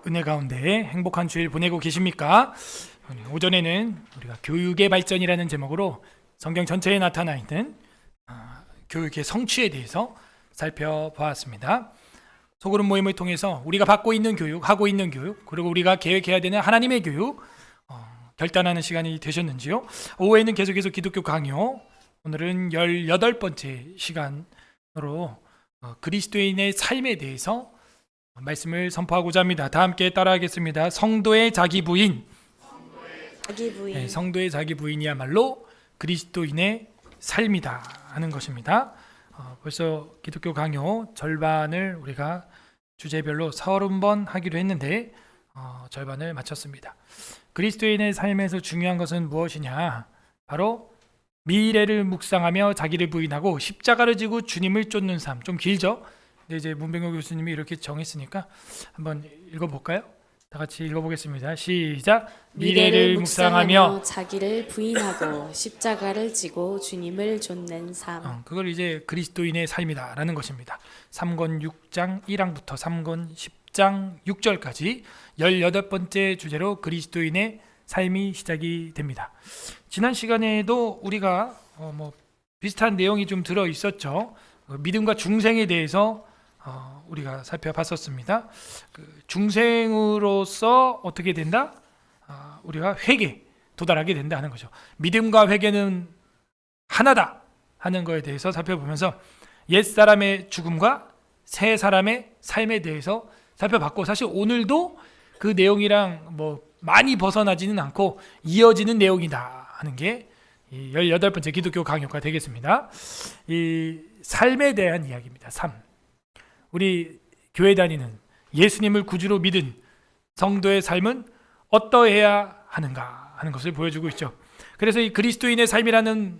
은혜 가운데 행복한 주일 보내고 계십니까? 오전에는 우리가 교육의 발전이라는 제목으로 성경 전체에 나타나 있는 교육의 성취에 대해서 살펴보았습니다. 소그룹 모임을 통해서 우리가 받고 있는 교육, 하고 있는 교육, 그리고 우리가 계획해야 되는 하나님의 교육 결단하는 시간이 되셨는지요? 오후에는 계속해서 기독교 강요, 오늘은 18번째 시간으로 그리스도인의 삶에 대해서 말씀을 선포하고자 합니다. 다 함께 따라하겠습니다. 성도의 자기 부인. 네, 성도의 자기 부인이야말로 그리스도인의 삶이다 하는 것입니다. 벌써 기독교 강요 절반을 우리가 주제별로 30번 하기로 했는데 절반을 마쳤습니다. 그리스도인의 삶에서 중요한 것은 무엇이냐? 바로 미래를 묵상하며 자기를 부인하고 십자가를 지고 주님을 쫓는 삶. 좀 길죠? 근데 이제 문병호 교수님이 이렇게 정했으니까 한번 읽어볼까요? 다 같이 읽어보겠습니다. 시작. 미래를 묵상하며 자기를 부인하고 십자가를 지고 주님을 좇는 삶. 그걸 이제 그리스도인의 삶이다라는 것입니다. 3권 6장 1항부터 3권 10장 6절까지 18번째 주제로 그리스도인의 삶이 시작이 됩니다. 지난 시간에도 우리가 비슷한 내용이 좀 들어 있었죠. 믿음과 중생에 대해서 우리가 살펴봤었습니다. 중생으로서 어떻게 된다? 우리가 회개, 도달하게 된다 하는 거죠. 믿음과 회개는 하나다 하는 거에 대해서 살펴보면서 옛사람의 죽음과 새 사람의 삶에 대해서 살펴봤고, 사실 오늘도 그 내용이랑 많이 벗어나지는 않고 이어지는 내용이다 하는 게 18번째 기독교 강요가 되겠습니다. 이 삶에 대한 이야기입니다. 삶. 우리 교회 다니는 예수님을 구주로 믿은 성도의 삶은 어떠해야 하는가 하는 것을 보여주고 있죠. 그래서 이 그리스도인의 삶이라는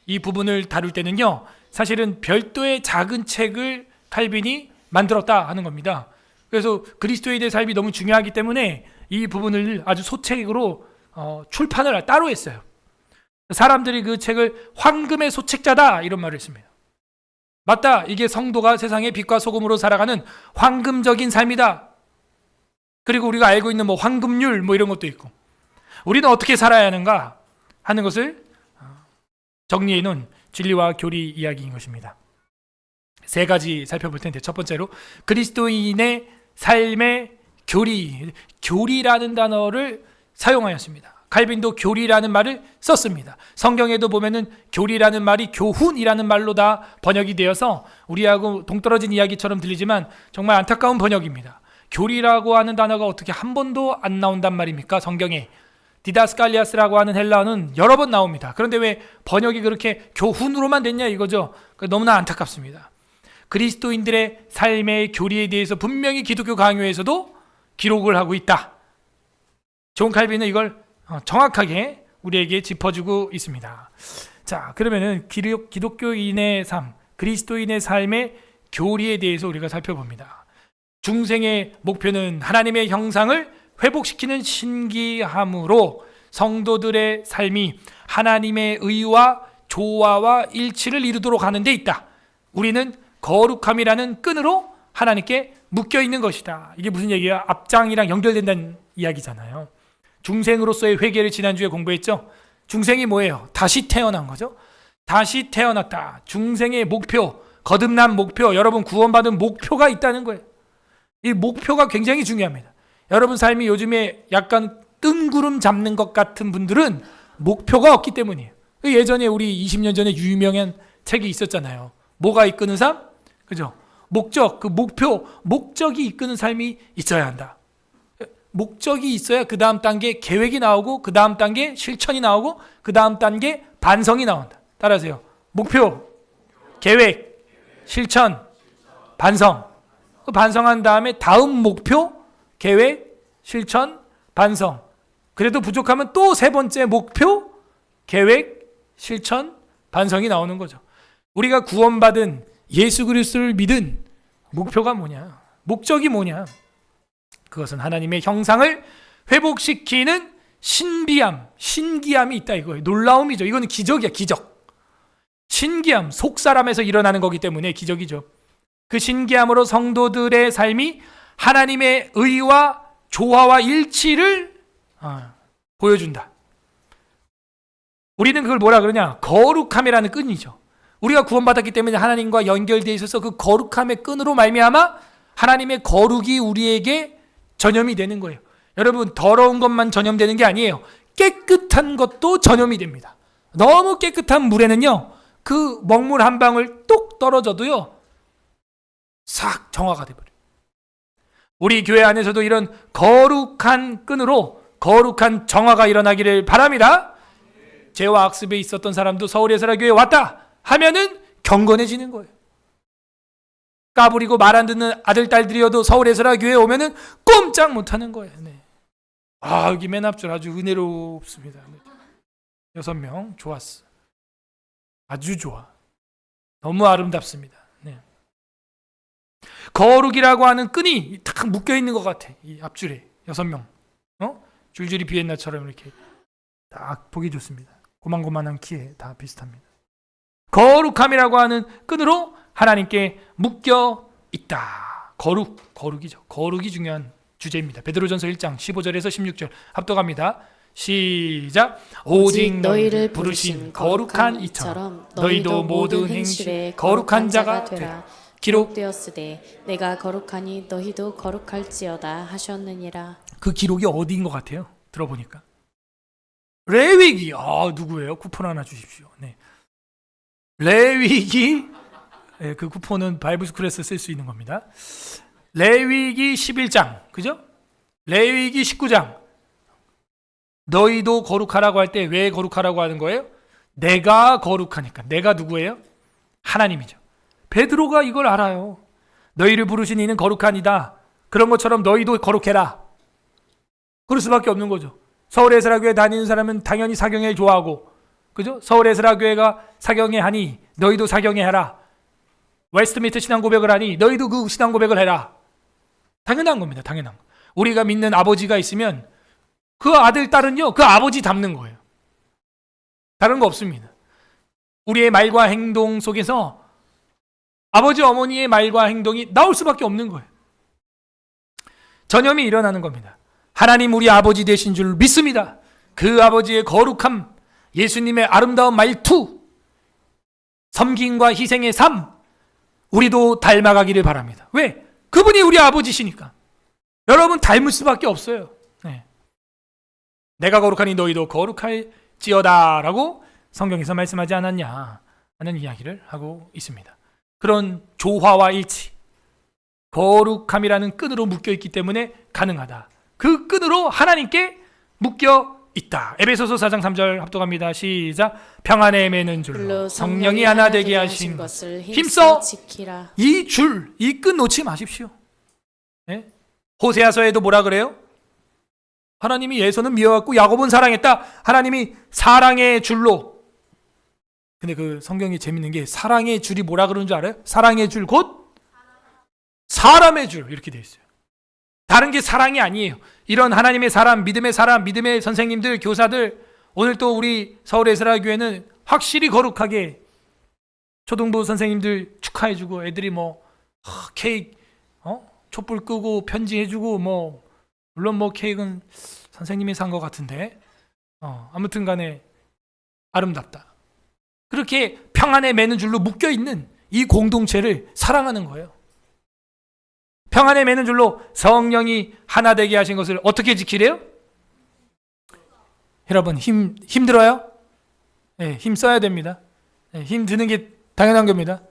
이 부분을 다룰 때는요, 사실은 별도의 작은 책을 칼빈이 만들었다 하는 겁니다. 그래서 그리스도인의 삶이 너무 중요하기 때문에 이 부분을 아주 소책으로 출판을 따로 했어요. 사람들이 그 책을 황금의 소책자다 이런 말을 했습니다. 맞다. 이게 성도가 세상의 빛과 소금으로 살아가는 황금적인 삶이다. 그리고 우리가 알고 있는 황금률 이런 것도 있고, 우리는 어떻게 살아야 하는가 하는 것을 정리해 놓은 진리와 교리 이야기인 것입니다. 세 가지 살펴볼 텐데, 첫 번째로 그리스도인의 삶의 교리, 교리라는 단어를 사용하였습니다. 칼빈도 교리라는 말을 썼습니다. 성경에도 보면은 교리라는 말이 교훈이라는 말로 다 번역이 되어서 우리하고 동떨어진 이야기처럼 들리지만 정말 안타까운 번역입니다. 교리라고 하는 단어가 어떻게 한 번도 안 나온단 말입니까? 성경에 디다스칼리아스라고 하는 헬라어는 여러 번 나옵니다. 그런데 왜 번역이 그렇게 교훈으로만 됐냐 이거죠. 너무나 안타깝습니다. 그리스도인들의 삶의 교리에 대해서 분명히 기독교 강요에서도 기록을 하고 있다. 존 칼빈은 이걸 정확하게 우리에게 짚어주고 있습니다. 자, 그러면은 기독교인의 삶, 그리스도인의 삶의 교리에 대해서 우리가 살펴봅니다. 중생의 목표는 하나님의 형상을 회복시키는 신기함으로 성도들의 삶이 하나님의 의와 조화와 일치를 이루도록 하는 데 있다. 우리는 거룩함이라는 끈으로 하나님께 묶여 있는 것이다. 이게 무슨 얘기야? 앞장이랑 연결된다는 이야기잖아요. 중생으로서의 회개를 지난주에 공부했죠. 중생이 뭐예요? 다시 태어난 거죠. 다시 태어났다. 중생의 목표, 거듭난 목표, 여러분 구원받은 목표가 있다는 거예요. 이 목표가 굉장히 중요합니다. 여러분 삶이 요즘에 약간 뜬구름 잡는 것 같은 분들은 목표가 없기 때문이에요. 예전에 우리 20년 전에 유명한 책이 있었잖아요. 뭐가 이끄는 삶? 그죠? 목적, 그 목표, 목적이 이끄는 삶이 있어야 한다. 목적이 있어야 그 다음 단계 계획이 나오고, 그 다음 단계 실천이 나오고, 그 다음 단계 반성이 나온다. 따라하세요. 목표, 계획, 실천, 반성. 반성한 다음에 다음 목표, 계획, 실천, 반성. 그래도 부족하면 또 세 번째 목표, 계획, 실천, 반성이 나오는 거죠. 우리가 구원받은 예수 그리스도를 믿은 목표가 뭐냐? 목적이 뭐냐? 그것은 하나님의 형상을 회복시키는 신기함이 있다 이거예요. 놀라움이죠. 이거는 기적이야, 기적. 신기함, 속사람에서 일어나는 거기 때문에 기적이죠. 그 신기함으로 성도들의 삶이 하나님의 의와 조화와 일치를 보여준다. 우리는 그걸 뭐라 그러냐? 거룩함이라는 끈이죠. 우리가 구원받았기 때문에 하나님과 연결되어 있어서 그 거룩함의 끈으로 말미암아 하나님의 거룩이 우리에게 전염이 되는 거예요. 여러분, 더러운 것만 전염되는 게 아니에요. 깨끗한 것도 전염이 됩니다. 너무 깨끗한 물에는요, 그 먹물 한 방울 똑 떨어져도요, 싹 정화가 돼버려요. 우리 교회 안에서도 이런 거룩한 끈으로 거룩한 정화가 일어나기를 바랍니다. 죄와 악습에 있었던 사람도 서울예사라 교회에 왔다 하면은 경건해지는 거예요. 까부리고 말 안 듣는 아들 딸들이어도 서울예사라 교회에 오면은 꼼짝 못하는 거예요. 네. 여기 맨 앞줄 아주 은혜롭습니다. 6명 좋았어. 아주 좋아. 너무 아름답습니다. 네. 거룩이라고 하는 끈이 탁 묶여 있는 것 같아. 이 앞줄에 6명. 줄줄이 비엔나처럼 이렇게 딱 보기 좋습니다. 고만고만한 키에 다 비슷합니다. 거룩함이라고 하는 끈으로 하나님께 묶여 있다. 거룩이죠. 거룩이 중요한 주제입니다. 베드로전서 1장 15절에서 16절 합독합니다. 시작. 오직 너희를 부르신 거룩한 이처럼 너희도 모든 행실에 거룩한 자가 되라. 기록되었으되 내가 거룩하니 너희도 거룩할지어다 하셨느니라. 그 기록이 어디인 것 같아요? 들어보니까 레위기. 누구예요? 쿠폰 하나 주십시오. 네. 레위기. 네, 그 쿠폰은 바이블스쿨에서 쓸 수 있는 겁니다. 레위기 11장, 그죠? 레위기 19장. 너희도 거룩하라고 할 때 왜 거룩하라고 하는 거예요? 내가 거룩하니까. 내가 누구예요? 하나님이죠. 베드로가 이걸 알아요. 너희를 부르신 이는 거룩한 이다. 그런 것처럼 너희도 거룩해라. 그럴 수밖에 없는 거죠. 서울에스라교회 다니는 사람은 당연히 사경회 좋아하고, 그죠? 서울에스라교회가 사경회 하니 너희도 사경회 해라. 웨스트미트 신앙 고백을 하니 너희도 그 신앙 고백을 해라. 당연한 겁니다. 당연한 거. 우리가 믿는 아버지가 있으면 그 아들, 딸은요, 그 아버지 닮는 거예요. 다른 거 없습니다. 우리의 말과 행동 속에서 아버지, 어머니의 말과 행동이 나올 수밖에 없는 거예요. 전염이 일어나는 겁니다. 하나님 우리 아버지 되신 줄 믿습니다. 그 아버지의 거룩함, 예수님의 아름다운 말투, 섬김과 희생의 삶, 우리도 닮아가기를 바랍니다. 왜? 그분이 우리 아버지시니까. 여러분 닮을 수밖에 없어요. 네. 내가 거룩하니 너희도 거룩할지어다 라고 성경에서 말씀하지 않았냐 하는 이야기를 하고 있습니다. 그런 조화와 일치, 거룩함이라는 끈으로 묶여있기 때문에 가능하다. 그 끈으로 하나님께 묶여 있다. 에베소서 4장 3절 합독합니다. 시작. 평안에 매는 줄로 성령이 하나 되게 하신 것을 힘써 지키라. 이 줄, 이 끈 놓지 마십시오. 네? 호세아서에도 뭐라 그래요? 하나님이 예서는 미워했고 야곱은 사랑했다. 하나님이 사랑의 줄로. 근데 그 성경이 재밌는 게 사랑의 줄이 뭐라 그러는 줄 알아요? 사랑의 줄 곧 사람의 줄 이렇게 돼 있어요. 다른 게 사랑이 아니에요. 이런 하나님의 사람, 믿음의 선생님들, 교사들, 오늘 또 우리 서울에스라교회는 확실히 거룩하게 초등부 선생님들 축하해주고 애들이 케이크 촛불 끄고 편지해주고 물론 케이크는 선생님이 산 것 같은데 아무튼 간에 아름답다. 그렇게 평안에 매는 줄로 묶여있는 이 공동체를 사랑하는 거예요. 평안에 매는 줄로 성령이 하나 되게 하신 것을 어떻게 지키래요? 여러분 힘들어요? 네, 힘 써야 됩니다. 네, 힘 드는 게 당연한 겁니다.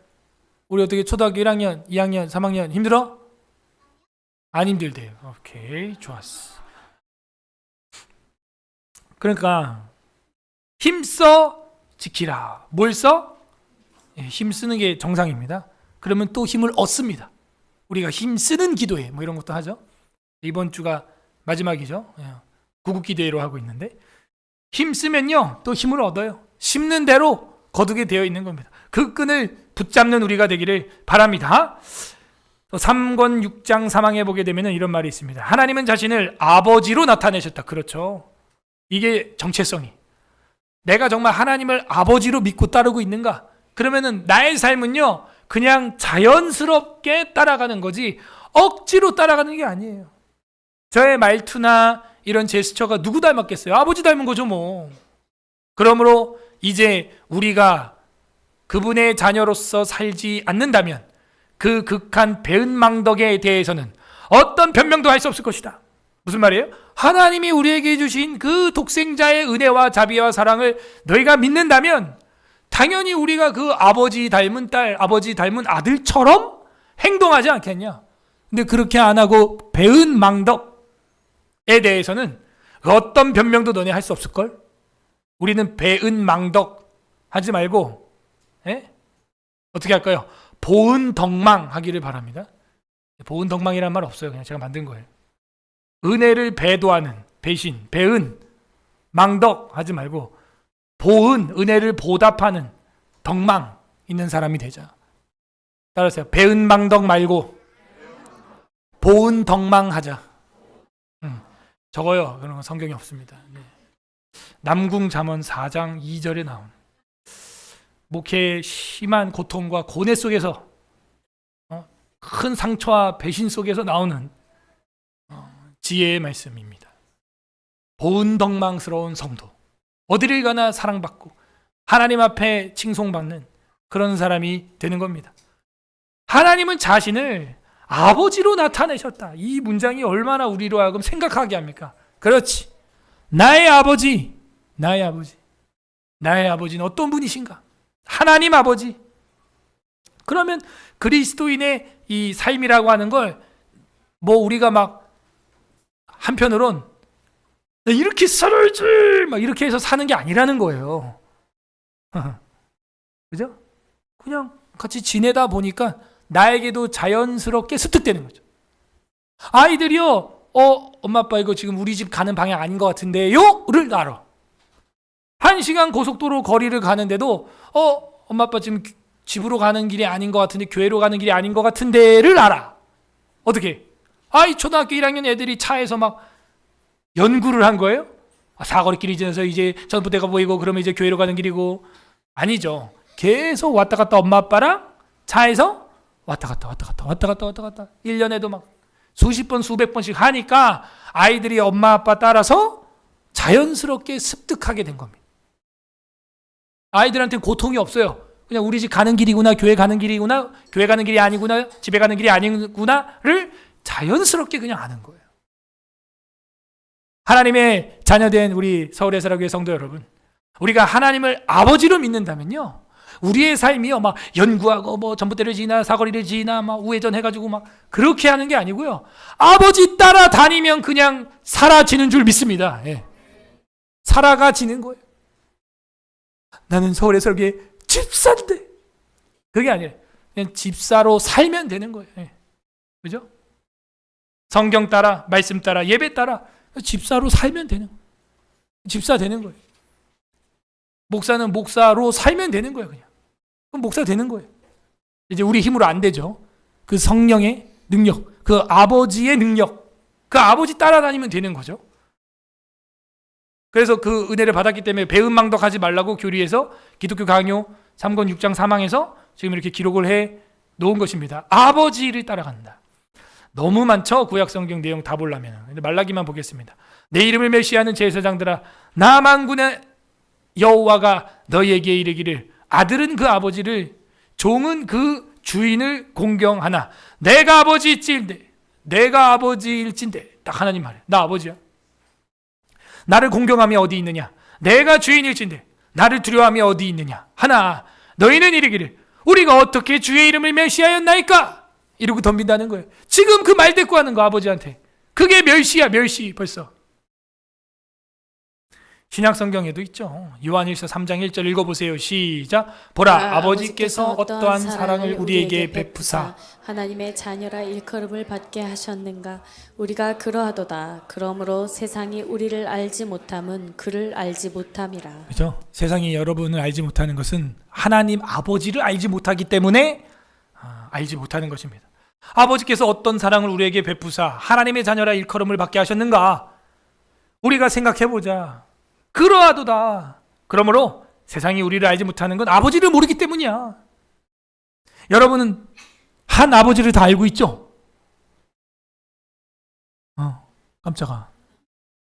우리 어떻게 초등학교 1학년, 2학년, 3학년 힘들어? 안 힘들대요. 오케이, 좋았어. 그러니까 힘써 지키라. 뭘 써? 네, 힘 쓰는 게 정상입니다. 그러면 또 힘을 얻습니다. 우리가 힘 쓰는 기도회 이런 것도 하죠. 이번 주가 마지막이죠. 구국기도회로 하고 있는데 힘 쓰면요 또 힘을 얻어요. 심는 대로 거두게 되어 있는 겁니다. 그 끈을 붙잡는 우리가 되기를 바랍니다. 또 3권 6장 3항에 보게 되면 이런 말이 있습니다. 하나님은 자신을 아버지로 나타내셨다. 그렇죠. 이게 정체성이. 내가 정말 하나님을 아버지로 믿고 따르고 있는가? 그러면은 나의 삶은요 그냥 자연스럽게 따라가는 거지 억지로 따라가는 게 아니에요. 저의 말투나 이런 제스처가 누구 닮았겠어요? 아버지 닮은 거죠 뭐. 그러므로 이제 우리가 그분의 자녀로서 살지 않는다면 그 극한 배은망덕에 대해서는 어떤 변명도 할 수 없을 것이다. 무슨 말이에요? 하나님이 우리에게 주신 그 독생자의 은혜와 자비와 사랑을 너희가 믿는다면 당연히 우리가 그 아버지 닮은 딸, 아버지 닮은 아들처럼 행동하지 않겠냐. 근데 그렇게 안 하고 배은망덕에 대해서는 어떤 변명도 너네 할 수 없을걸? 우리는 배은망덕 하지 말고 어떻게 할까요? 보은덕망 하기를 바랍니다. 보은덕망이란 말 없어요. 그냥 제가 만든 거예요. 은혜를 배도하는 배신, 배은, 망덕 하지 말고 보은, 은혜를 보답하는 덕망 있는 사람이 되자. 따라하세요. 배은망덕 말고 보은덕망 하자. 적어요. 그런 건 성경이 없습니다. 네. 남궁잠언 4장 2절에 나온 목회의 심한 고통과 고뇌 속에서 큰 상처와 배신 속에서 나오는 지혜의 말씀입니다. 보은덕망스러운 성도, 어디를 가나 사랑받고 하나님 앞에 칭송받는 그런 사람이 되는 겁니다. 하나님은 자신을 아버지로 나타내셨다. 이 문장이 얼마나 우리로 하여금 생각하게 합니까? 그렇지. 나의 아버지, 나의 아버지. 나의 아버지는 어떤 분이신가? 하나님 아버지. 그러면 그리스도인의 이 삶이라고 하는 걸 뭐 우리가 막 한편으론 이렇게 살아야지 막 이렇게 해서 사는 게 아니라는 거예요. 그죠? 그냥 같이 지내다 보니까 나에게도 자연스럽게 습득되는 거죠. 아이들이요, 엄마 아빠 이거 지금 우리 집 가는 방향 아닌 것 같은데요를 알아. 1시간 고속도로 거리를 가는데도 엄마 아빠 지금 집으로 가는 길이 아닌 것 같은데, 교회로 가는 길이 아닌 것 같은데를 알아. 어떻게? 이 초등학교 1학년 애들이 차에서 막 연구를 한 거예요? 사거리길이 지나서 이제 전봇대가 보이고 그러면 이제 교회로 가는 길이고. 아니죠. 계속 왔다 갔다 엄마 아빠랑 차에서 왔다 갔다 1년에도 막 수십 번 수백 번씩 하니까 아이들이 엄마 아빠 따라서 자연스럽게 습득하게 된 겁니다. 아이들한테는 고통이 없어요. 그냥 우리 집 가는 길이구나, 교회 가는 길이구나, 교회 가는 길이 아니구나, 집에 가는 길이 아니구나를 자연스럽게 그냥 아는 거예요. 하나님의 자녀된 우리 서울예사라교회 성도 여러분, 우리가 하나님을 아버지로 믿는다면요, 우리의 삶이요 막 연구하고 뭐 전봇대를 지나 사거리를 지나 막 우회전 해가지고 막 그렇게 하는 게 아니고요, 아버지 따라 다니면 그냥 사라지는 줄 믿습니다. 살아가지는 거예요. 나는 서울예사라교회 집사인데, 그게 아니라 그냥 집사로 살면 되는 거예요. 그죠? 성경 따라, 말씀 따라, 예배 따라 집사로 살면 되는 거예요. 집사 되는 거예요. 목사는 목사로 살면 되는 거예요. 그냥 그럼 목사 되는 거예요. 이제 우리 힘으로 안 되죠. 그 성령의 능력, 그 아버지의 능력, 그 아버지 따라다니면 되는 거죠. 그래서 그 은혜를 받았기 때문에 배은망덕하지 말라고 교리에서 기독교 강요 3권 6장 3항에서 지금 이렇게 기록을 해 놓은 것입니다. 아버지를 따라간다. 너무 많죠? 구약성경 내용 다 보려면. 근데 말라기만 보겠습니다. 내 이름을 멸시하는 제사장들아, 나 만군의 여호와가 너희에게 이르기를 아들은 그 아버지를, 종은 그 주인을 공경하나 내가 아버지일진데, 내가 아버지일진데. 딱 하나님 말해. 나 아버지야. 나를 공경함이 어디 있느냐? 내가 주인일진데 나를 두려워함이 어디 있느냐? 하나, 너희는 이르기를 우리가 어떻게 주의 이름을 멸시하였나이까? 이러고 덤빈다는 거예요. 지금 그 말대꾸 하는 거, 아버지한테. 그게 멸시야, 멸시. 벌써 신약 성경에도 있죠. 요한일서 3장 1절 읽어보세요. 시작. 보라, 아버지께서 어떠한 사랑을 우리에게 베푸사 하나님의 자녀라 일컬음을 받게 하셨는가? 우리가 그러하도다. 그러므로 세상이 우리를 알지 못함은 그를 알지 못함이라. 그렇죠? 세상이 여러분을 알지 못하는 것은 하나님 아버지를 알지 못하기 때문에 알지 못하는 것입니다. 아버지께서 어떤 사랑을 우리에게 베푸사 하나님의 자녀라 일컬음을 받게 하셨는가? 우리가 생각해보자. 그러하도다. 그러므로 세상이 우리를 알지 못하는 건 아버지를 모르기 때문이야. 여러분은 한 아버지를 다 알고 있죠? 깜짝아.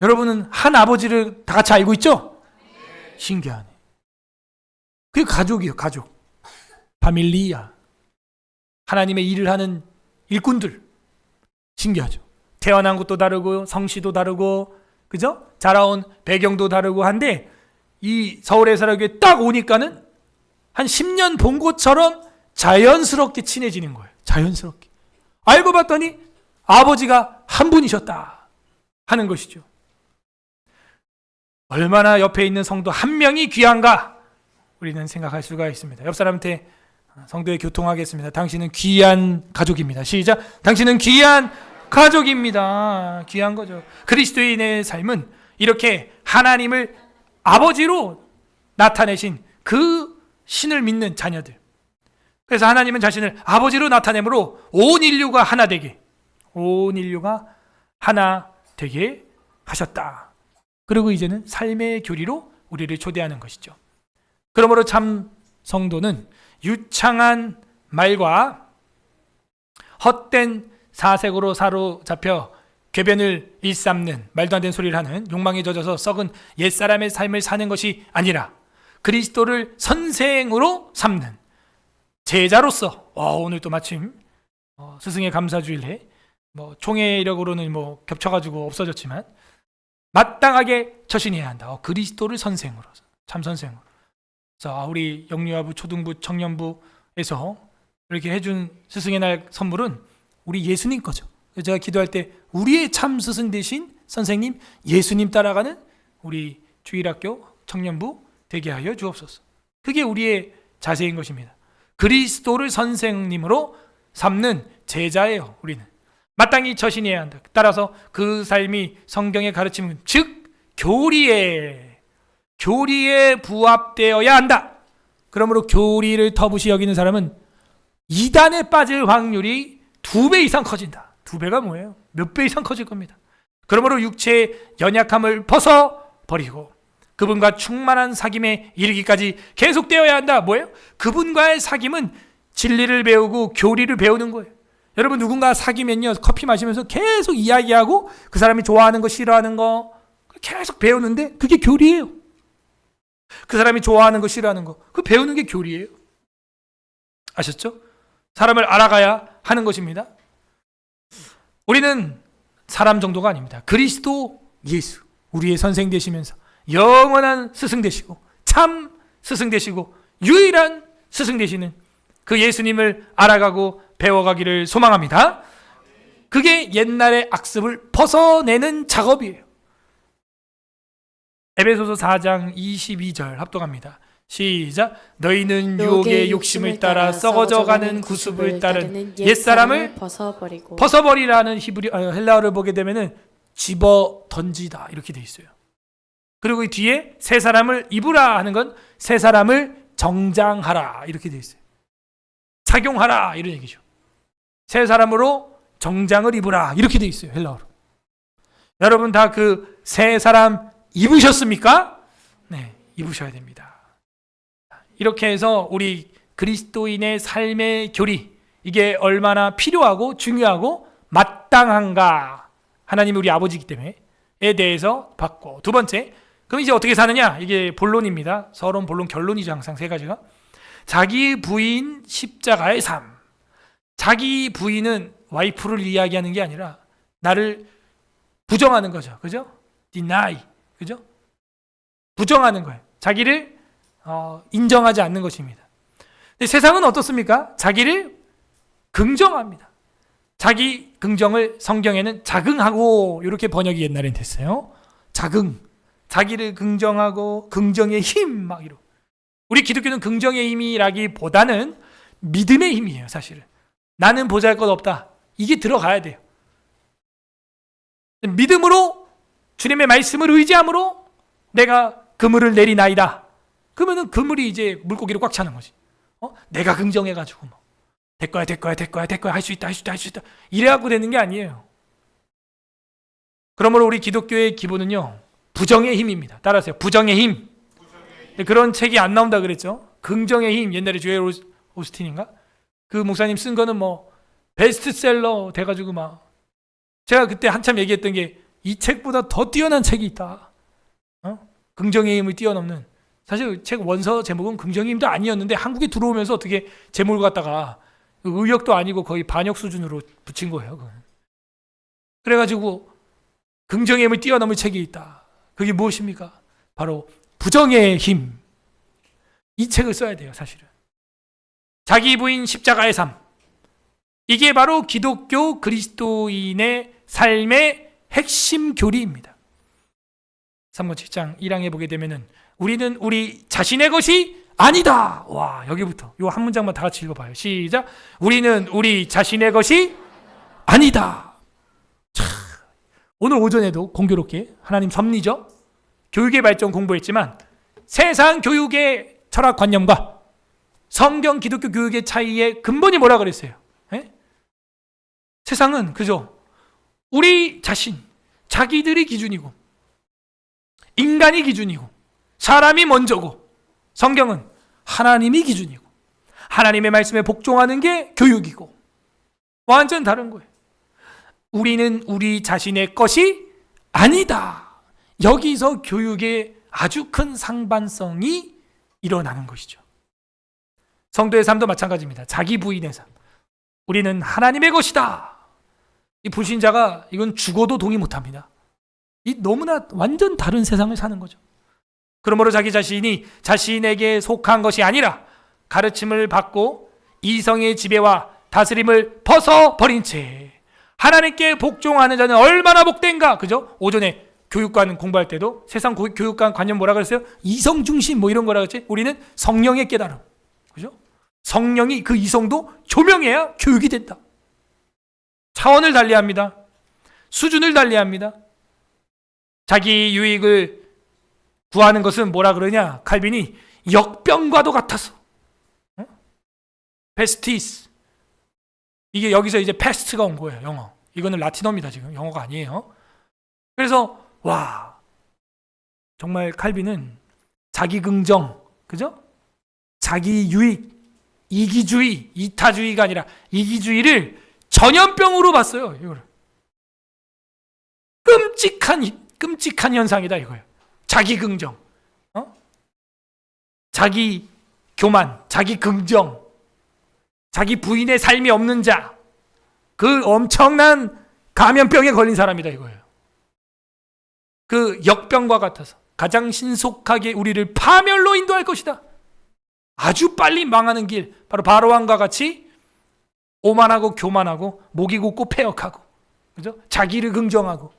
여러분은 한 아버지를 다 같이 알고 있죠? 신기하네. 그게 가족이에요, 가족. 파밀리아. 하나님의 일을 하는 일꾼들. 신기하죠. 태어난 것도 다르고 성씨도 다르고 그죠? 자라온 배경도 다르고 한데 이 서울의 사람에게 딱 오니까는 한 10년 본 것처럼 자연스럽게 친해지는 거예요. 자연스럽게. 알고 봤더니 아버지가 한 분이셨다 하는 것이죠. 얼마나 옆에 있는 성도 한 명이 귀한가 우리는 생각할 수가 있습니다. 옆 사람한테 성도에 교통하겠습니다. 당신은 귀한 가족입니다. 시작. 당신은 귀한 가족입니다. 귀한 거죠. 그리스도인의 삶은 이렇게 하나님을 아버지로 나타내신 그 신을 믿는 자녀들. 그래서 하나님은 자신을 아버지로 나타내므로 온 인류가 하나 되게 하셨다. 그리고 이제는 삶의 교리로 우리를 초대하는 것이죠. 그러므로 참 성도는 유창한 말과 헛된 사색으로 사로잡혀 궤변을 일삼는 말도 안 되는 소리를 하는 욕망에 젖어서 썩은 옛사람의 삶을 사는 것이 아니라 그리스도를 선생으로 삼는 제자로서 오늘 또 마침 스승의 감사주일에 총회력으로는 겹쳐가지고 없어졌지만 마땅하게 처신해야 한다. 그리스도를 선생으로 참 선생으로. 자, 우리 영유아부, 초등부, 청년부에서 이렇게 해준 스승의 날 선물은 우리 예수님 거죠. 제가 기도할 때 우리의 참 스승 되신 선생님 예수님 따라가는 우리 주일학교 청년부 되게 하여 주옵소서. 그게 우리의 자세인 것입니다. 그리스도를 선생님으로 삼는 제자예요. 우리는 마땅히 처신해야 한다. 따라서 그 삶이 성경의 가르침, 즉 교리에 부합되어야 한다. 그러므로 교리를 터부시 여기는 사람은 이단에 빠질 확률이 2배 이상 커진다. 2배가 뭐예요? 몇 배 이상 커질 겁니다. 그러므로 육체의 연약함을 벗어버리고 그분과 충만한 사귐에 이르기까지 계속되어야 한다. 뭐예요? 그분과의 사귐은 진리를 배우고 교리를 배우는 거예요. 여러분 누군가 사귀면요, 커피 마시면서 계속 이야기하고 그 사람이 좋아하는 거 싫어하는 거 계속 배우는데 그게 교리예요. 그 사람이 좋아하는 거 싫어하는 거 그 배우는 게 교리예요. 아셨죠? 사람을 알아가야 하는 것입니다. 우리는 사람 정도가 아닙니다. 그리스도 예수 우리의 선생 되시면서 영원한 스승 되시고 참 스승 되시고 유일한 스승 되시는 그 예수님을 알아가고 배워가기를 소망합니다. 그게 옛날의 악습을 벗어내는 작업이에요. 에베소서 4장 22절 합독합니다. 시작. 너희는 유혹의 욕심을 따라 썩어져가는 구습을 따른 옛사람을 벗어버리라는 헬라어를 보게 되면은 집어 던지다 이렇게 돼 있어요. 그리고 이 뒤에 새 사람을 입으라 하는 건 새 사람을 정장하라 이렇게 돼 있어요. 착용하라 이런 얘기죠. 새 사람으로 정장을 입으라 이렇게 돼 있어요. 헬라어로. 여러분 다 그 새 사람 입으셨습니까? 네, 입으셔야 됩니다. 이렇게 해서 우리 그리스도인의 삶의 교리 이게 얼마나 필요하고 중요하고 마땅한가 하나님이 우리 아버지이기 때문에 에 대해서 봤고 두 번째 그럼 이제 어떻게 사느냐 이게 본론입니다. 서론 본론 결론이죠. 항상 세 가지가 자기 부인 십자가의 삶. 자기 부인은 와이프를 이야기하는 게 아니라 나를 부정하는 거죠. 그죠? deny. 그죠? 부정하는 거예요. 자기를 인정하지 않는 것입니다. 근데 세상은 어떻습니까? 자기를 긍정합니다. 자기 긍정을 성경에는 자긍하고 이렇게 번역이 옛날엔 됐어요. 자긍. 자기를 긍정하고 긍정의 힘 막 이러고. 우리 기독교는 긍정의 힘이라기보다는 믿음의 힘이에요. 사실은. 나는 보잘것없다. 이게 들어가야 돼요. 믿음으로 주님의 말씀을 의지함으로 내가 그물을 내리나이다. 그러면은 그물이 이제 물고기로 꽉 차는 거지. 내가 긍정해가지고 될 거야 할 수 있다 이래갖고 되는 게 아니에요. 그러므로 우리 기독교의 기본은요 부정의 힘입니다. 따라하세요. 부정의 힘. 그런 책이 안 나온다 그랬죠. 긍정의 힘. 옛날에 조엘 오스틴인가 그 목사님 쓴 거는 베스트셀러 돼가지고 막 제가 그때 한참 얘기했던 게 이 책보다 더 뛰어난 책이 있다. 긍정의 힘을 뛰어넘는. 사실 책 원서 제목은 긍정의 힘도 아니었는데 한국에 들어오면서 어떻게 제목을 갖다가 의역도 아니고 거의 반역 수준으로 붙인 거예요. 그건. 그래가지고 긍정의 힘을 뛰어넘을 책이 있다. 그게 무엇입니까? 바로 부정의 힘. 이 책을 써야 돼요, 사실은. 자기 부인 십자가의 삶. 이게 바로 기독교 그리스도인의 삶의 핵심 교리입니다. 3번 7장 1항에 보게 되면은 우리는 우리 자신의 것이 아니다. 와, 여기부터 요 한 문장만 다 같이 읽어봐요. 시작. 우리는 우리 자신의 것이 아니다. 참, 오늘 오전에도 공교롭게 하나님 섭리죠. 교육의 발전 공부했지만 세상 교육의 철학관념과 성경 기독교 교육의 차이의 근본이 뭐라 그랬어요? 에? 세상은 그죠? 우리 자신, 자기들이 기준이고 인간이 기준이고 사람이 먼저고 성경은 하나님이 기준이고 하나님의 말씀에 복종하는 게 교육이고 완전 다른 거예요. 우리는 우리 자신의 것이 아니다. 여기서 교육의 아주 큰 상반성이 일어나는 것이죠. 성도의 삶도 마찬가지입니다. 자기 부인의 삶. 우리는 하나님의 것이다. 이 불신자가 이건 죽어도 동의 못합니다. 이 너무나 완전 다른 세상을 사는 거죠. 그러므로 자기 자신이 자신에게 속한 것이 아니라 가르침을 받고 이성의 지배와 다스림을 벗어버린 채 하나님께 복종하는 자는 얼마나 복된가. 그죠? 오전에 교육관 공부할 때도 세상 교육관 관념 뭐라 그랬어요? 이성 중심 뭐 이런 거라 그랬지? 우리는 성령의 깨달음. 그죠? 성령이 그 이성도 조명해야 교육이 된다. 차원을 달리합니다. 수준을 달리합니다. 자기 유익을 구하는 것은 뭐라 그러냐? 칼빈이 역병과도 같아서. 페스티스. 이게 여기서 이제 패스트가 온 거예요. 영어. 이거는 라틴어입니다. 지금 영어가 아니에요. 그래서 와, 정말 칼빈은 자기 긍정, 그죠? 자기 유익, 이기주의, 이타주의가 아니라 이기주의를 전염병으로 봤어요. 이거를. 끔찍한 현상이다 이거예요. 자기 긍정, 자기 교만, 자기 긍정, 자기 부인의 삶이 없는 자, 그 엄청난 감염병에 걸린 사람이다 이거예요. 그 역병과 같아서 가장 신속하게 우리를 파멸로 인도할 것이다. 아주 빨리 망하는 길, 바로 바로왕과 같이 오만하고 교만하고 목이 곧고 폐역하고, 그죠? 자기를 긍정하고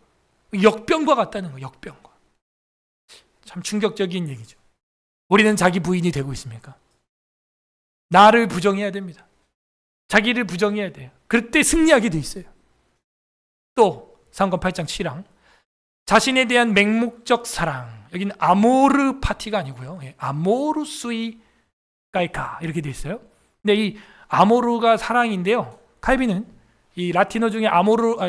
역병과 같다는 거. 역병과. 참 충격적인 얘기죠. 우리는 자기 부인이 되고 있습니까? 나를 부정해야 됩니다. 자기를 부정해야 돼요. 그때 승리하게 돼 있어요. 또 3권 8장 7항 자신에 대한 맹목적 사랑. 여기는 아모르 파티가 아니고요. 아모르수이 까이카 이렇게 돼 있어요. 근데 이 아모르가 사랑인데요. 칼빈은 이 라틴어 중에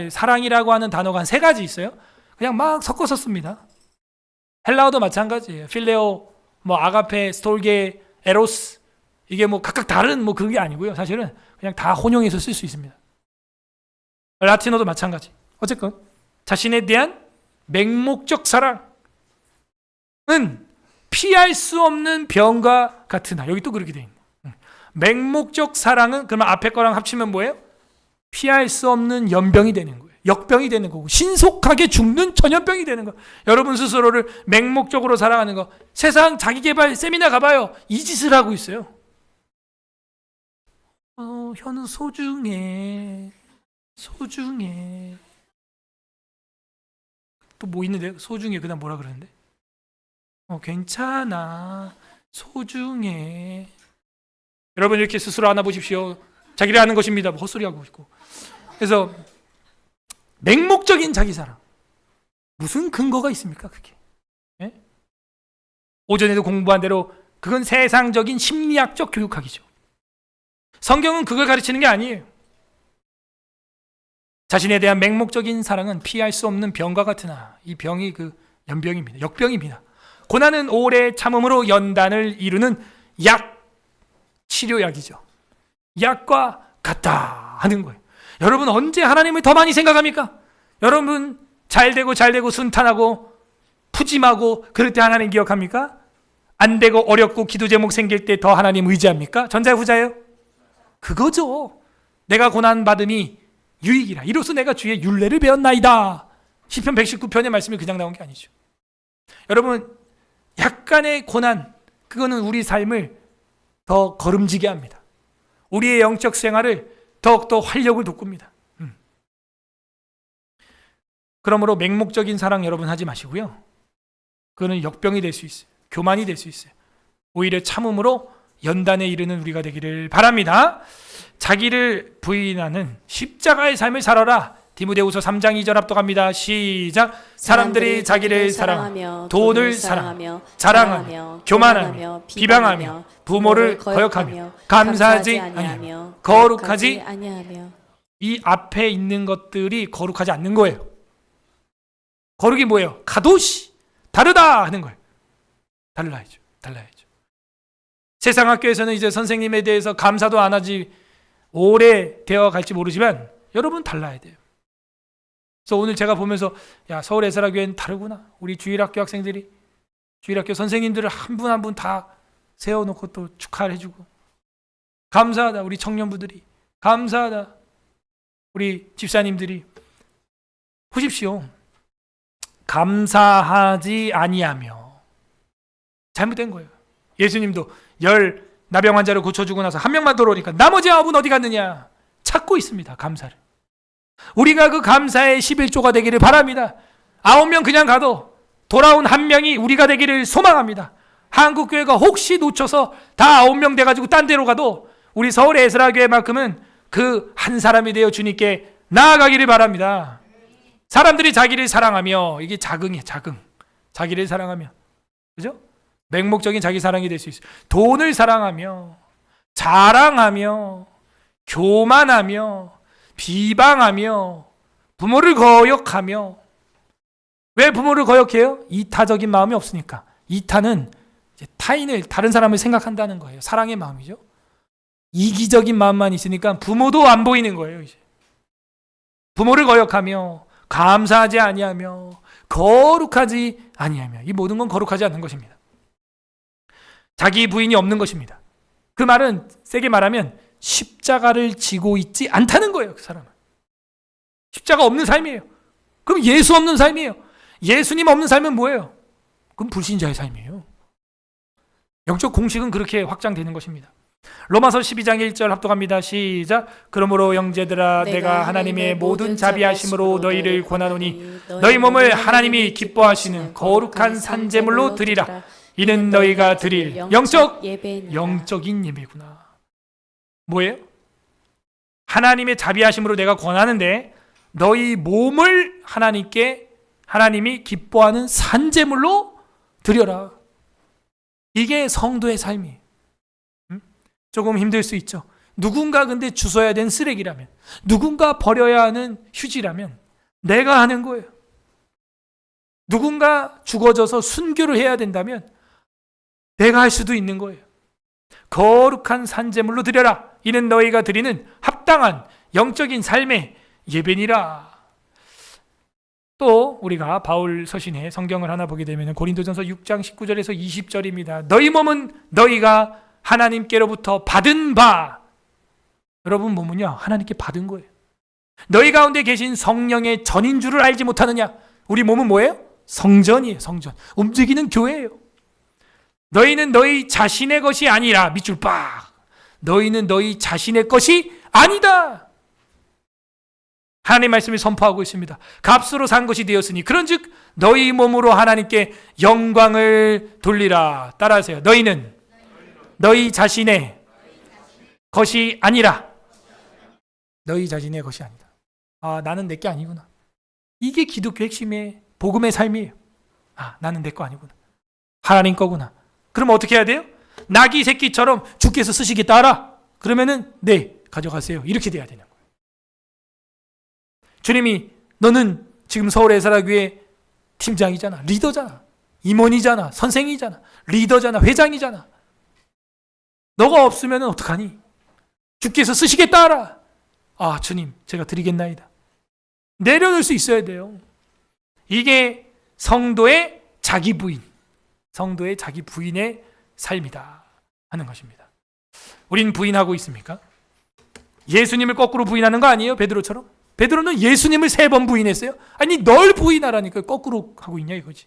사랑이라고 하는 단어가 한 세 가지 있어요. 그냥 막 섞어서 씁니다. 헬라어도 마찬가지예요. 필레오, 뭐 아가페, 스톨게, 에로스. 이게 뭐 각각 다른 뭐 그런 게 아니고요. 사실은 그냥 다 혼용해서 쓸 수 있습니다. 라틴어도 마찬가지. 어쨌건 자신에 대한 맹목적 사랑은 피할 수 없는 병과 같으나, 여기 또 그렇게 돼 있네. 맹목적 사랑은 그러면 앞에 거랑 합치면 뭐예요? 피할 수 없는 연병이 되는 거예요. 역병이 되는 거고 신속하게 죽는 전염병이 되는 거예요. 여러분 스스로를 맹목적으로 사랑하는 거, 세상 자기개발 세미나 가봐요. 이 짓을 하고 있어요. 현우 소중해. 또 뭐 있는데? 소중해. 그다음 뭐라 그러는데? 괜찮아. 소중해. 여러분 이렇게 스스로 안아보십시오. 자기를 아는 것입니다. 뭐 헛소리하고 있고. 그래서 맹목적인 자기 사랑. 무슨 근거가 있습니까? 그게. 예? 오전에도 공부한 대로 그건 세상적인 심리학적 교육학이죠. 성경은 그걸 가르치는 게 아니에요. 자신에 대한 맹목적인 사랑은 피할 수 없는 병과 같으나 이 병이 그 연병입니다. 역병입니다. 고난은 오래 참음으로 연단을 이루는 치료약이죠. 약과 같다 하는 거예요. 여러분 언제 하나님을 더 많이 생각합니까? 여러분 잘 되고 순탄하고 푸짐하고 그럴 때 하나님 기억합니까? 안 되고 어렵고 기도 제목 생길 때 더 하나님 의지합니까? 전자 후자예요? 그거죠. 내가 고난 받음이 유익이라 이로써 내가 주의 율례를 배웠나이다. 시편 119편의 말씀이 그냥 나온 게 아니죠. 여러분, 약간의 고난, 그거는 우리 삶을 더 거름지게 합니다. 우리의 영적 생활을 더욱더 활력을 돋굽니다. 그러므로 맹목적인 사랑 여러분 하지 마시고요. 그거는 역병이 될 수 있어요. 교만이 될 수 있어요. 오히려 참음으로 연단에 이르는 우리가 되기를 바랍니다. 자기를 부인하는 십자가의 삶을 살아라. 디모데후서 3장 2절 합독합니다. 시작. 사람들이 자기를 사랑하며 돈을 사랑하며 자랑하며 교만하며 비방하며 부모를 거역하며 감사하지 아니하며 거룩하지 아니하며. 이 앞에 있는 것들이 거룩하지 않는 거예요. 거룩이 뭐예요? 가도시 다르다 하는 거예요. 달라야죠. 세상 학교에서는 이제 선생님에 대해서 감사도 안 하지 오래 되어 갈지 모르지만 여러분 달라야 돼요. 그래서 오늘 제가 보면서 야, 서울 에스라교회는 다르구나. 우리 주일학교 학생들이 주일학교 선생님들을 한 분 한 분 다 세워놓고 또 축하를 해주고 감사하다. 우리 청년부들이 감사하다. 우리 집사님들이 보십시오. 감사하지 아니하며 잘못된 거예요. 예수님도 10 나병 환자를 고쳐주고 나서 한 명만 돌아오니까 나머지 9은 어디 갔느냐? 찾고 있습니다. 감사를. 우리가 그 감사의 11조가 되기를 바랍니다. 9명 그냥 가도 돌아온 한 명이 우리가 되기를 소망합니다. 한국교회가 혹시 놓쳐서 다 9명 돼가지고 딴 데로 가도 우리 서울의 에스라교회만큼은 그 한 사람이 되어 주님께 나아가기를 바랍니다. 사람들이 자기를 사랑하며, 이게 자긍이에요. 자기를 사랑하며, 그죠? 맹목적인 자기 사랑이 될 수 있어요. 돈을 사랑하며 자랑하며 교만하며 비방하며 부모를 거역하며. 왜 부모를 거역해요? 이타적인 마음이 없으니까. 이타는 이제 타인을, 다른 사람을 생각한다는 거예요. 사랑의 마음이죠. 이기적인 마음만 있으니까 부모도 안 보이는 거예요. 이제 부모를 거역하며 감사하지 아니하며 거룩하지 아니하며. 이 모든 건 거룩하지 않는 것입니다. 자기 부인이 없는 것입니다. 그 말은 세게 말하면 십자가를 지고 있지 않다는 거예요. 그 사람은 십자가 없는 삶이에요. 그럼 예수 없는 삶이에요. 예수님 없는 삶은 뭐예요? 그럼 불신자의 삶이에요. 영적 공식은 그렇게 확장되는 것입니다. 로마서 12장 1절 합독합니다. 시작. 그러므로 형제들아 내가 하나님의 모든 자비하심으로 너희를 권하노니 너희 몸을 하나님이 기뻐하시는 거룩한 산제물로 드리라. 이는 너희가 드릴 영적인 예배구나. 뭐예요? 하나님의 자비하심으로 내가 권하는데 너희 몸을 하나님께, 하나님이 기뻐하는 산제물로 드려라. 이게 성도의 삶이에요. 조금 힘들 수 있죠. 누군가 근데 주워야 되는 쓰레기라면, 누군가 버려야 하는 휴지라면 내가 하는 거예요. 누군가 죽어져서 순교를 해야 된다면 내가 할 수도 있는 거예요. 거룩한 산제물로 드려라. 이는 너희가 드리는 합당한 영적인 삶의 예배니라. 또 우리가 바울 서신의 성경을 하나 보게 되면 고린도전서 6장 19절에서 20절입니다. 너희 몸은 너희가 하나님께로부터 받은 바. 여러분 몸은요 하나님께 받은 거예요. 너희 가운데 계신 성령의 전인 줄을 알지 못하느냐. 우리 몸은 뭐예요? 성전이에요. 성전. 움직이는 교회예요. 너희는 너희 자신의 것이 아니라, 밑줄 빡, 너희는 너희 자신의 것이 아니다. 하나님의 말씀을 선포하고 있습니다. 값으로 산 것이 되었으니 그런즉 너희 몸으로 하나님께 영광을 돌리라. 따라하세요. 너희는 너희 자신의 것이 아니라. 너희 자신의 것이 아니다. 아, 나는 내 게 아니구나. 이게 기독교 핵심의 복음의 삶이에요. 아, 나는 내 거 아니구나. 하나님 거구나. 그럼 어떻게 해야 돼요? 나귀 새끼처럼 주께서 쓰시겠다 알아. 그러면은 네, 가져가세요. 이렇게 돼야 되는 거예요. 주님이 너는 지금 서울 에스라교회 팀장이잖아. 리더잖아. 임원이잖아. 선생이잖아. 리더잖아. 회장이잖아. 너가 없으면 어떡하니? 주께서 쓰시겠다 알아. 아, 주님 제가 드리겠나이다. 내려놓을 수 있어야 돼요. 이게 성도의 자기 부인, 성도의 자기 부인의 삶이다 하는 것입니다. 우린 부인하고 있습니까? 예수님을 거꾸로 부인하는 거 아니에요? 베드로처럼? 베드로는 예수님을 3번 부인했어요. 아니 널 부인하라니까 거꾸로 하고 있냐 이거지.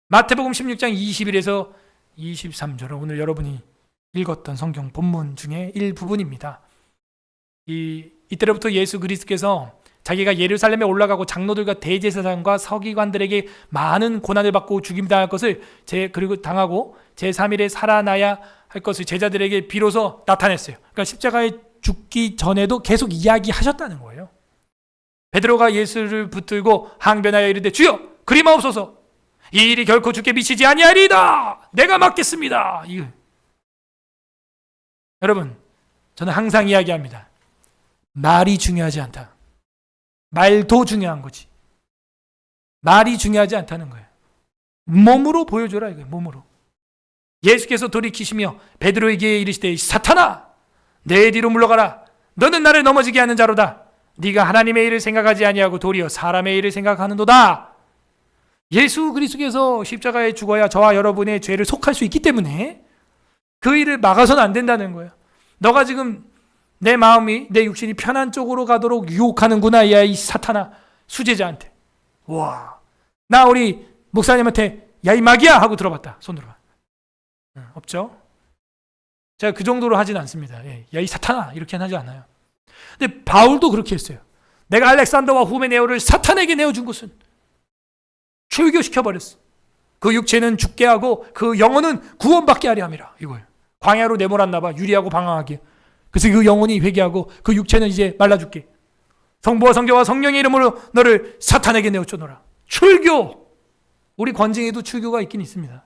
마태복음 16장 21에서 23절은 오늘 여러분이 읽었던 성경 본문 중에 일부분입니다. 이때로부터 예수 그리스도께서 자기가 예루살렘에 올라가고 장로들과 대제사장과 서기관들에게 많은 고난을 받고 죽임당할 것을 그리고 당하고 제3일에 살아나야 할 것을 제자들에게 비로소 나타냈어요. 그러니까 십자가에 죽기 전에도 계속 이야기하셨다는 거예요. 베드로가 예수를 붙들고 항변하여 이르되 주여 그리 마옵소서 이 일이 결코 주께 미치지 아니하리이다. 내가 맡겠습니다. 여러분 저는 항상 이야기합니다. 말이 중요하지 않다. 말도 중요한 거지. 말이 중요하지 않다는 거예요. 몸으로 보여줘라 이거예요. 몸으로. 예수께서 돌이키시며 베드로에게 이르시되 사탄아 내 뒤로 물러가라. 너는 나를 넘어지게 하는 자로다. 네가 하나님의 일을 생각하지 아니하고 도리어 사람의 일을 생각하는도다. 예수 그리스도께서 십자가에 죽어야 저와 여러분의 죄를 속할 수 있기 때문에 그 일을 막아서는 안 된다는 거예요. 너가 지금 내 마음이 내 육신이 편한 쪽으로 가도록 유혹하는구나. 야 이 사탄아 수제자한테. 와, 나 우리 목사님한테 야 이 마귀야 하고 들어봤다. 손 들어봐. 없죠? 제가 그 정도로 하진 않습니다. 야 이 사탄아 이렇게 하지 않아요. 근데 바울도 그렇게 했어요. 내가 알렉산더와 후메네오를 사탄에게 내어준 것은 출교시켜버렸어. 그 육체는 죽게 하고 그 영혼은 구원받게 하려 함이라. 이거예요. 광야로 내몰았나 봐. 유리하고 방황하게. 그래서 그 영혼이 회개하고 그 육체는 이제 말라줄게. 성부와 성자와 성령의 이름으로 너를 사탄에게 내어주노라. 출교. 우리 권징에도 출교가 있긴 있습니다.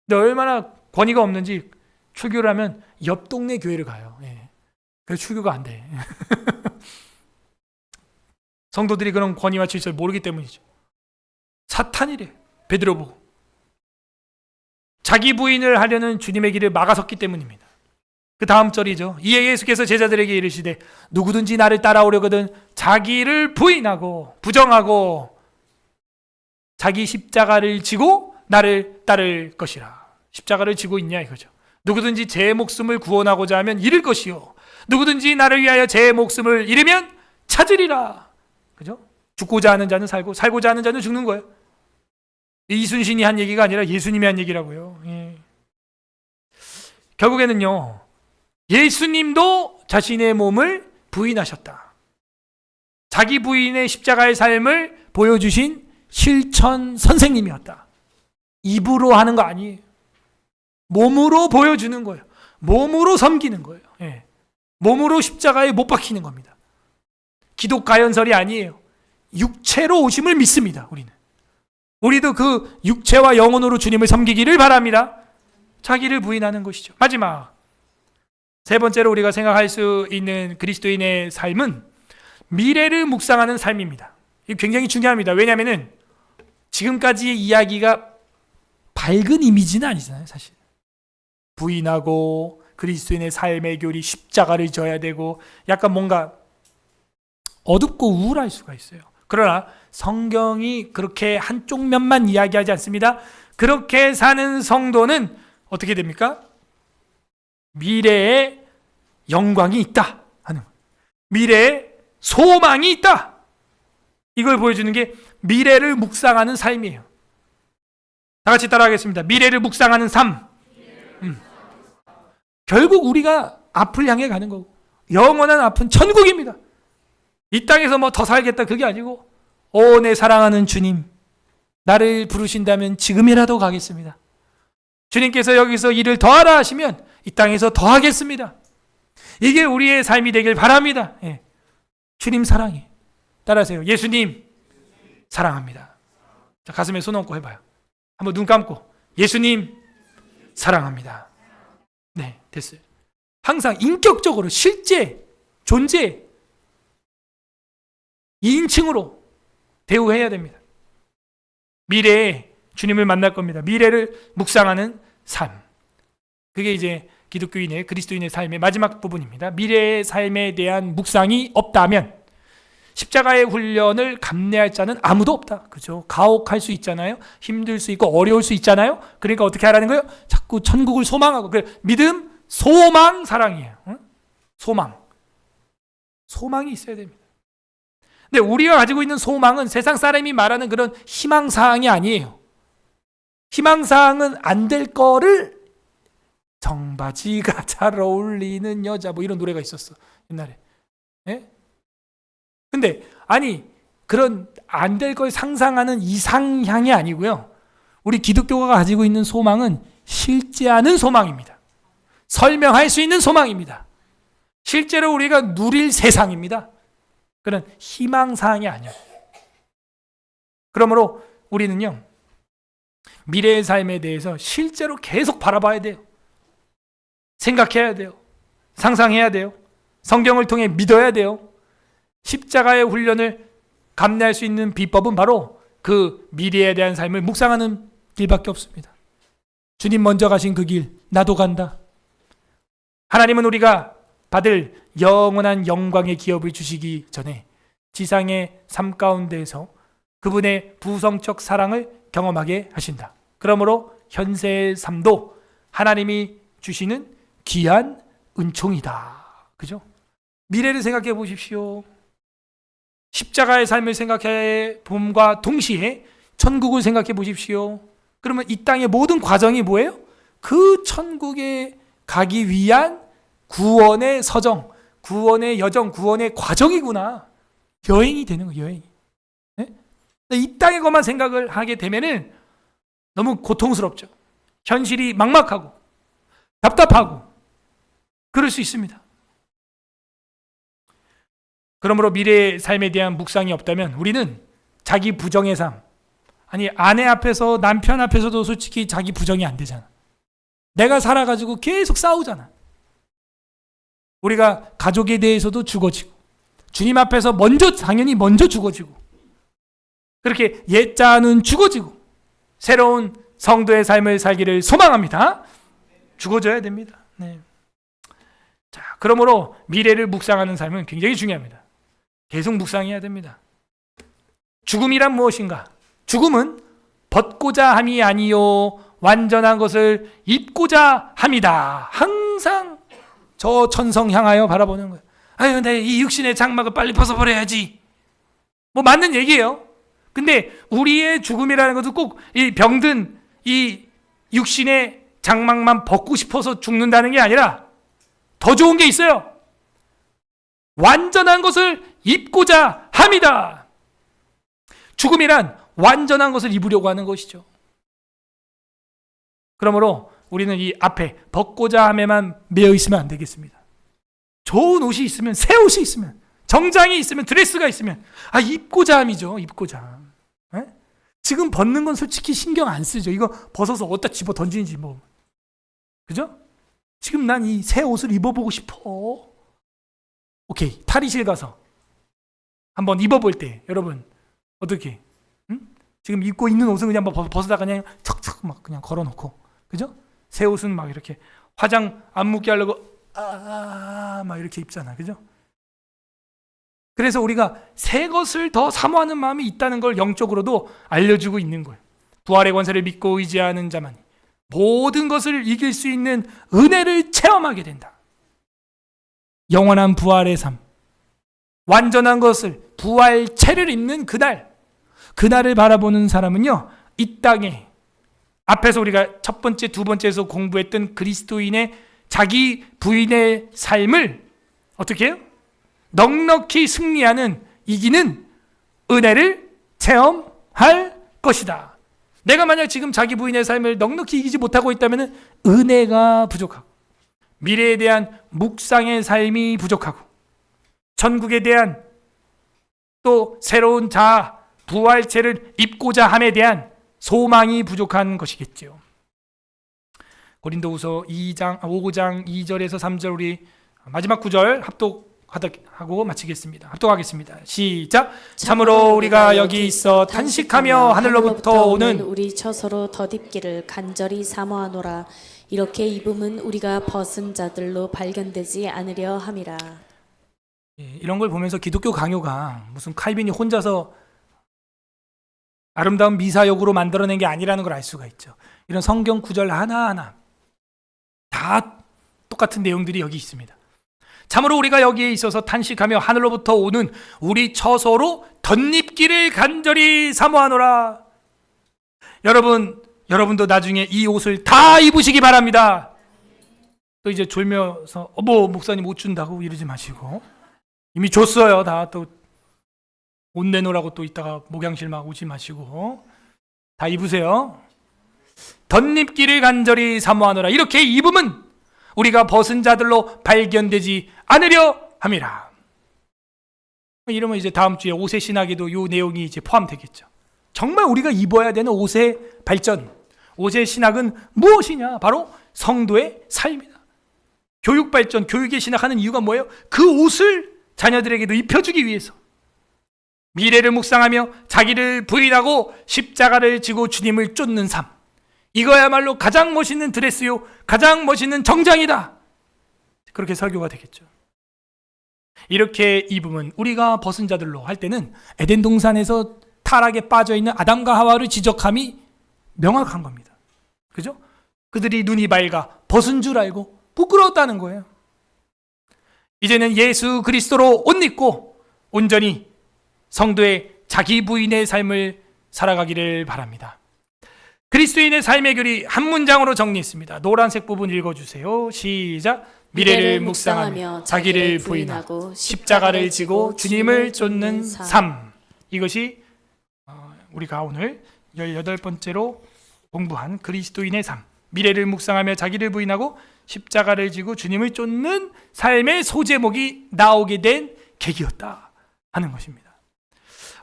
근데 얼마나 권위가 없는지 출교를 하면 옆 동네 교회를 가요. 그래서 출교가 안 돼. 성도들이 그런 권위와 질서를 모르기 때문이죠. 사탄이래. 베드로 보고. 자기 부인을 하려는 주님의 길을 막아섰기 때문입니다. 그 다음 절이죠. 이에 예수께서 제자들에게 이르시되 누구든지 나를 따라오려거든 자기를 부인하고 부정하고 자기 십자가를 지고 나를 따를 것이라. 십자가를 지고 있냐 이거죠. 누구든지 제 목숨을 구원하고자 하면 잃을 것이요 누구든지 나를 위하여 제 목숨을 잃으면 찾으리라. 그죠? 죽고자 하는 자는 살고 살고자 하는 자는 죽는 거예요. 이순신이 한 얘기가 아니라 예수님이 한 얘기라고요. 결국에는요. 예수님도 자신의 몸을 부인하셨다. 자기 부인의 십자가의 삶을 보여주신 실천 선생님이었다. 입으로 하는 거 아니에요. 몸으로 보여주는 거예요. 몸으로 섬기는 거예요. 몸으로 십자가에 못 박히는 겁니다. 기독 가연설이 아니에요. 육체로 오심을 믿습니다. 우리도 그 육체와 영혼으로 주님을 섬기기를 바랍니다. 자기를 부인하는 것이죠. 마지막 세 번째로 우리가 생각할 수 있는 그리스도인의 삶은 미래를 묵상하는 삶입니다. 이게 굉장히 중요합니다. 왜냐하면 지금까지의 이야기가 밝은 이미지는 아니잖아요. 사실 부인하고 그리스도인의 삶의 교리 십자가를 져야 되고 약간 뭔가 어둡고 우울할 수가 있어요. 그러나 성경이 그렇게 한쪽 면만 이야기하지 않습니다. 그렇게 사는 성도는 어떻게 됩니까? 미래에 영광이 있다 하는, 미래에 소망이 있다, 이걸 보여주는 게 미래를 묵상하는 삶이에요. 다 같이 따라하겠습니다. 미래를 묵상하는 삶. 결국 우리가 앞을 향해 가는 거고 영원한 앞은 천국입니다. 이 땅에서 뭐 더 살겠다 그게 아니고 내 사랑하는 주님 나를 부르신다면 지금이라도 가겠습니다. 주님께서 여기서 일을 더하라 하시면 이 땅에서 더하겠습니다. 이게 우리의 삶이 되길 바랍니다. 주님 사랑해. 따라하세요. 예수님 사랑합니다. 자, 가슴에 손 얹고 해봐요. 한번 눈 감고 예수님 사랑합니다. 네, 됐어요. 항상 인격적으로 실제 존재 2인칭으로 대우해야 됩니다. 미래에 주님을 만날 겁니다. 미래를 묵상하는 삶. 그게 이제 기독교인의 그리스도인의 삶의 마지막 부분입니다. 미래의 삶에 대한 묵상이 없다면 십자가의 훈련을 감내할 자는 아무도 없다. 그죠? 가혹할 수 있잖아요. 힘들 수 있고 어려울 수 있잖아요. 그러니까 어떻게 하라는 거예요? 자꾸 천국을 소망하고. 믿음, 소망, 사랑이에요. 응? 소망이 있어야 됩니다. 근데 우리가 가지고 있는 소망은 세상 사람이 말하는 그런 희망사항이 아니에요. 희망사항은 안 될 거를 청바지가 잘 어울리는 여자 뭐 이런 노래가 있었어 옛날에. 예? 근데 아니 그런 안 될 걸 상상하는 이상향이 아니고요. 우리 기독교가 가지고 있는 소망은 실제하는 소망입니다. 설명할 수 있는 소망입니다. 실제로 우리가 누릴 세상입니다. 그런 희망사항이 아니에요. 그러므로 우리는요, 미래의 삶에 대해서 실제로 계속 바라봐야 돼요. 생각해야 돼요. 상상해야 돼요. 성경을 통해 믿어야 돼요. 십자가의 훈련을 감내할 수 있는 비법은 바로 그 미래에 대한 삶을 묵상하는 길밖에 없습니다. 주님 먼저 가신 그 길, 나도 간다. 하나님은 우리가 받을 영원한 영광의 기업을 주시기 전에 지상의 삶 가운데에서 그분의 부성적 사랑을 경험하게 하신다. 그러므로 현세의 삶도 하나님이 주시는 귀한 은총이다. 그죠? 미래를 생각해 보십시오. 십자가의 삶을 생각해 봄과 동시에 천국을 생각해 보십시오. 그러면 이 땅의 모든 과정이 뭐예요? 그 천국에 가기 위한 구원의 서정, 구원의 여정, 구원의 과정이구나. 여행이 되는 거예요. 여행이. 네? 이 땅의 것만 생각을 하게 되면은 너무 고통스럽죠. 현실이 막막하고 답답하고 그럴 수 있습니다. 그러므로 미래의 삶에 대한 묵상이 없다면 우리는 자기 부정의 삶, 아니 아내 앞에서 남편 앞에서도 솔직히 자기 부정이 안 되잖아. 내가 살아가지고 계속 싸우잖아. 우리가 가족에 대해서도 죽어지고 주님 앞에서 당연히 먼저 죽어지고 그렇게 옛자는 죽어지고 새로운 성도의 삶을 살기를 소망합니다. 죽어져야 됩니다. 네. 자, 그러므로 미래를 묵상하는 삶은 굉장히 중요합니다. 계속 묵상해야 됩니다. 죽음이란 무엇인가? 죽음은 벗고자 함이 아니요 완전한 것을 입고자 함이다. 항상 저 천성 향하여 바라보는 거예요. 아유, 내 이 육신의 장막을 빨리 벗어버려야지. 뭐 맞는 얘기예요. 근데 우리의 죽음이라는 것도 꼭 이 병든 이 육신의 장막만 벗고 싶어서 죽는다는 게 아니라 더 좋은 게 있어요. 완전한 것을 입고자 함이다. 죽음이란 완전한 것을 입으려고 하는 것이죠. 그러므로 우리는 이 앞에 벗고자 함에만 매여 있으면 안 되겠습니다. 좋은 옷이 있으면, 새 옷이 있으면, 정장이 있으면, 드레스가 있으면 입고자 함이죠. 입고자 함. 에? 지금 벗는 건 솔직히 신경 안 쓰죠. 이거 벗어서 어디다 집어 던지는지 뭐. 그죠? 지금 난 이 새 옷을 입어보고 싶어. 오케이, 탈의실 가서 한번 입어볼 때 여러분 어떻게? 응? 지금 입고 있는 옷은 그냥 벗어다가 그냥 척척 막 그냥 걸어놓고, 그죠? 새 옷은 막 이렇게 화장 안 묻게 하려고 막 이렇게 입잖아, 그죠? 그래서 우리가 새 것을 더 사모하는 마음이 있다는 걸 영적으로도 알려주고 있는 거예요. 부활의 권세를 믿고 의지하는 자만이 모든 것을 이길 수 있는 은혜를 체험하게 된다. 영원한 부활의 삶, 완전한 것을 부활체를 입는 그날을 바라보는 사람은요, 이 땅에 앞에서 우리가 첫 번째, 두 번째에서 공부했던 그리스도인의 자기 부인의 삶을 어떻게 해요? 넉넉히 승리하는, 이기는 은혜를 체험할 것이다. 내가 만약 지금 자기 부인의 삶을 넉넉히 이기지 못하고 있다면 은혜가 부족하고 미래에 대한 묵상의 삶이 부족하고 천국에 대한 또 새로운 부활체를 입고자 함에 대한 소망이 부족한 것이겠죠. 고린도후서 5장 2절에서 3절 우리 마지막 구절 합독하고 마치겠습니다. 합독하겠습니다. 시작. 참으로 우리가 여기 있어 탄식하며 하늘로부터 오는 우리 처소로 덧입기를 간절히 사모하노라. 이렇게 입음은 우리가 벗은 자들로 발견되지 않으려 함이라. 이런 걸 보면서 기독교 강요가 무슨 칼빈이 혼자서 아름다운 미사역으로 만들어낸 게 아니라는 걸 알 수가 있죠. 이런 성경 구절 하나하나 다 똑같은 내용들이 여기 있습니다. 참으로 우리가 여기에 있어서 탄식하며 하늘로부터 오는 우리 처소로 덧입기를 간절히 사모하노라. 여러분도 나중에 이 옷을 다 입으시기 바랍니다. 또 이제 졸면서 목사님 못 준다고 이러지 마시고, 이미 줬어요. 다 또 옷 내놓으라고 또 이따가 목양실 막 오지 마시고 다 입으세요. 덧입기를 간절히 사모하노라. 이렇게 입음은 우리가 벗은 자들로 발견되지 않으려 함이라. 이러면 이제 다음 주에 옷의 신학에도 이 내용이 이제 포함되겠죠. 정말 우리가 입어야 되는 옷의 발전, 옷의 신학은 무엇이냐? 바로 성도의 삶이다. 교육 발전, 교육의 신학하는 이유가 뭐예요? 그 옷을 자녀들에게도 입혀주기 위해서. 미래를 묵상하며 자기를 부인하고 십자가를 지고 주님을 쫓는 삶. 이거야말로 가장 멋있는 드레스요, 가장 멋있는 정장이다. 그렇게 설교가 되겠죠. 이렇게 입으면 우리가 벗은 자들로 할 때는 에덴 동산에서 타락에 빠져있는 아담과 하와를 지적함이 명확한 겁니다. 그죠? 그들이 눈이 밝아 벗은 줄 알고 부끄러웠다는 거예요. 이제는 예수 그리스도로 옷 입고 온전히 성도의 자기 부인의 삶을 살아가기를 바랍니다. 그리스도인의 삶의 교리 한 문장으로 정리했습니다. 노란색 부분 읽어주세요. 시작. 미래를 묵상하며 자기를 부인하고 십자가를 지고 주님을 쫓는 삶. 이것이 우리가 오늘 18번째로 공부한 그리스도인의 삶. 미래를 묵상하며 자기를 부인하고 십자가를 지고 주님을 쫓는 삶의 소제목이 나오게 된 계기였다 하는 것입니다.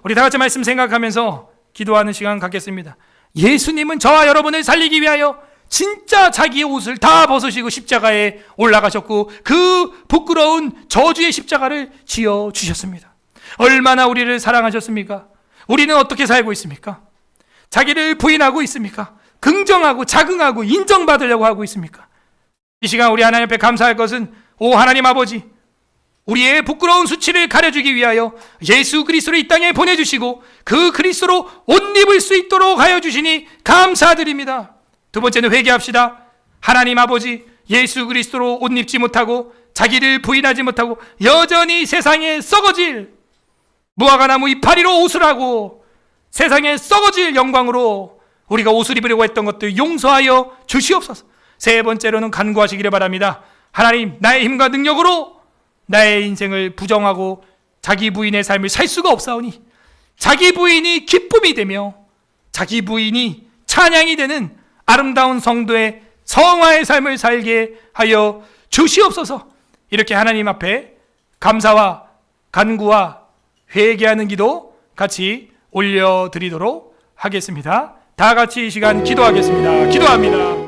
우리 다 같이 말씀 생각하면서 기도하는 시간 갖겠습니다. 예수님은 저와 여러분을 살리기 위하여 진짜 자기의 옷을 다 벗으시고 십자가에 올라가셨고 그 부끄러운 저주의 십자가를 지어 주셨습니다. 얼마나 우리를 사랑하셨습니까? 우리는 어떻게 살고 있습니까? 자기를 부인하고 있습니까? 긍정하고 자긍하고 인정받으려고 하고 있습니까? 이 시간 우리 하나님 앞에 감사할 것은, 오 하나님 아버지, 우리의 부끄러운 수치를 가려주기 위하여 예수 그리스도를 이 땅에 보내주시고 그 그리스도로 옷 입을 수 있도록 하여 주시니 감사드립니다. 두 번째는 회개합시다. 하나님 아버지, 예수 그리스도로 옷 입지 못하고 자기를 부인하지 못하고 여전히 세상에 썩어질 무화과나무 이파리로 옷을 하고 세상에 썩어질 영광으로 우리가 옷을 입으려고 했던 것들 용서하여 주시옵소서. 세 번째로는 간구하시기를 바랍니다. 하나님, 나의 힘과 능력으로 나의 인생을 부정하고 자기 부인의 삶을 살 수가 없사오니 자기 부인이 기쁨이 되며 자기 부인이 찬양이 되는 아름다운 성도의 성화의 삶을 살게 하여 주시옵소서. 이렇게 하나님 앞에 감사와 간구와 회개하는 기도 같이 올려드리도록 하겠습니다. 다 같이 이 시간 기도하겠습니다. 기도합니다.